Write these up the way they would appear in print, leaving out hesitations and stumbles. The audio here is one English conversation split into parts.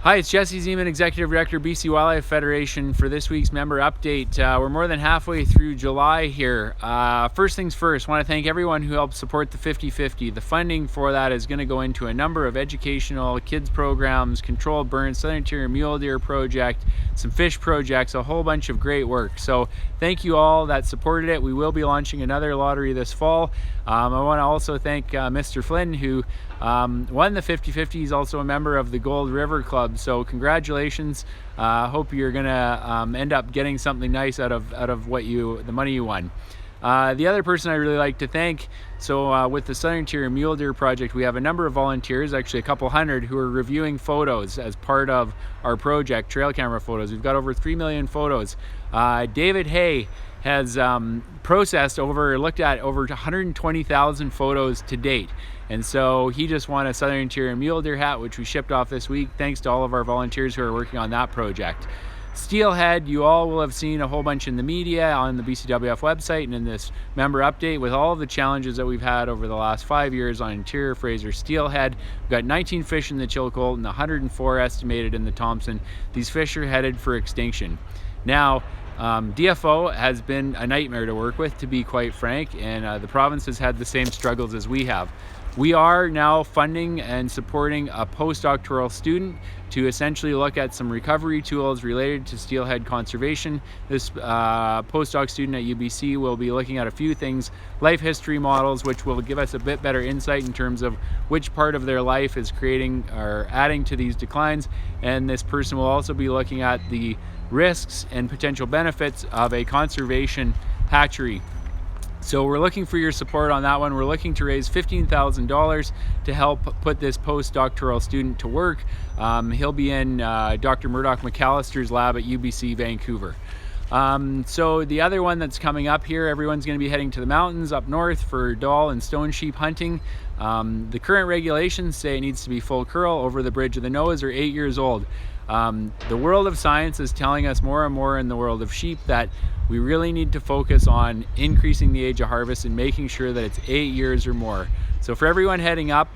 Hi, it's Jesse Zeman, Executive Director, BC Wildlife Federation, for this week's member update. We're more than halfway through July here. First things first, I want to thank everyone who helped support the 50/50. The funding for that is going to go into a number of educational kids programs, controlled burns, Southern Interior Mule Deer Project, some fish projects, a whole bunch of great work. So thank you all that supported it. We will be launching another lottery this fall. I want to also thank Mr. Flynn, who won the 50/50. He's also a member of the Gold River Club. So congratulations. Hope you're gonna end up getting something nice out of the money you won. The other person I really like to thank, with the Southern Interior Mule Deer Project, we have a number of volunteers, actually a couple hundred, who are reviewing photos as part of our project, trail camera photos. We've got over 3 million photos. David Hay has looked at over 120,000 photos to date. And so he just won a Southern Interior Mule Deer hat, which we shipped off this week, thanks to all of our volunteers who are working on that project. Steelhead, you all will have seen a whole bunch in the media, on the BCWF website, and in this member update with all of the challenges that we've had over the last 5 years on interior Fraser steelhead. We've got 19 fish in the Chilcolt and 104 estimated in the Thompson. These fish are headed for extinction. Now, DFO has been a nightmare to work with, to be quite frank, and the province has had the same struggles as we have. We are now funding and supporting a postdoctoral student to essentially look at some recovery tools related to steelhead conservation. This postdoc student at UBC will be looking at a few things, life history models, which will give us a bit better insight in terms of which part of their life is creating or adding to these declines. And this person will also be looking at the risks and potential benefits of a conservation hatchery. So we're looking for your support on that one. We're looking to raise $15,000 to help put this postdoctoral student to work. He'll be in Dr. Murdoch McAllister's lab at UBC Vancouver. So the other one that's coming up here, everyone's going to be heading to the mountains up north for Dall and stone sheep hunting. The current regulations say it needs to be full curl over the bridge of the nose or 8 years old. The world of science is telling us more and more in the world of sheep that we really need to focus on increasing the age of harvest and making sure that it's 8 years or more. So for everyone heading up,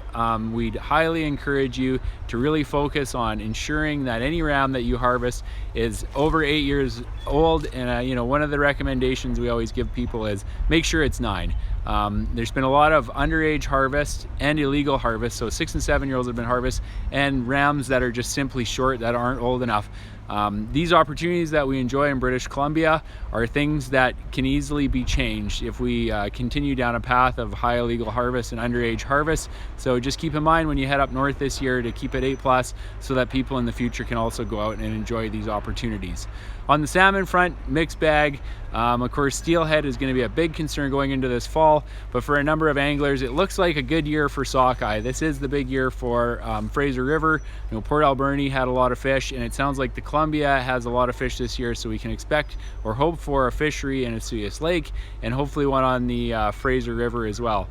we'd highly encourage you to really focus on ensuring that any ram that you harvest is over 8 years old. And one of the recommendations we always give people is make sure it's 9. There's been a lot of underage harvest and illegal harvest, so 6 and 7 year olds have been harvested, and rams that are just simply short, that aren't old enough. These opportunities that we enjoy in British Columbia are things that can easily be changed if we continue down a path of high illegal harvest and underage harvest. So just keep in mind when you head up north this year to keep it 8+, so that people in the future can also go out and enjoy these opportunities. On the salmon front, mixed bag. Of course, steelhead is going to be a big concern going into this fall, but for a number of anglers, it looks like a good year for sockeye. This is the big year for Fraser River. Port Alberni had a lot of fish, and it sounds like the Columbia has a lot of fish this year, so we can expect or hope for a fishery in Osoyoos Lake, and hopefully one on the Fraser River as well.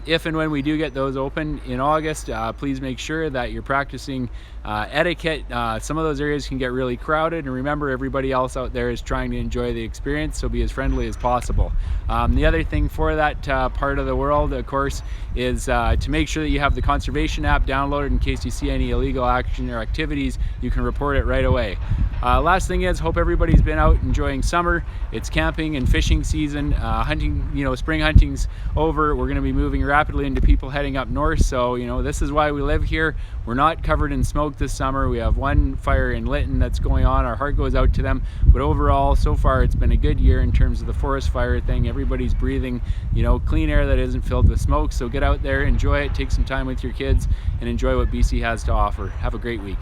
If and when we do get those open in August, please make sure that you're practicing etiquette. Some of those areas can get really crowded, and remember, everybody else out there is trying to enjoy the experience, so be as friendly as possible. The other thing for that part of the world, of course, is to make sure that you have the conservation app downloaded in case you see any illegal action or activities. You can report it right away. Last thing is, hope everybody's been out enjoying summer. It's camping and fishing season. Hunting, spring hunting's over. We're going to be moving rapidly into people heading up north, so this is why we live here. We're not covered in smoke this summer. We have one fire in Lytton that's going on. Our heart goes out to them, but overall, so far, it's been a good year in terms of the forest fire thing. Everybody's breathing clean air that isn't filled with smoke. So get out there, enjoy it, take some time with your kids, and enjoy what BC has to offer. Have a great week.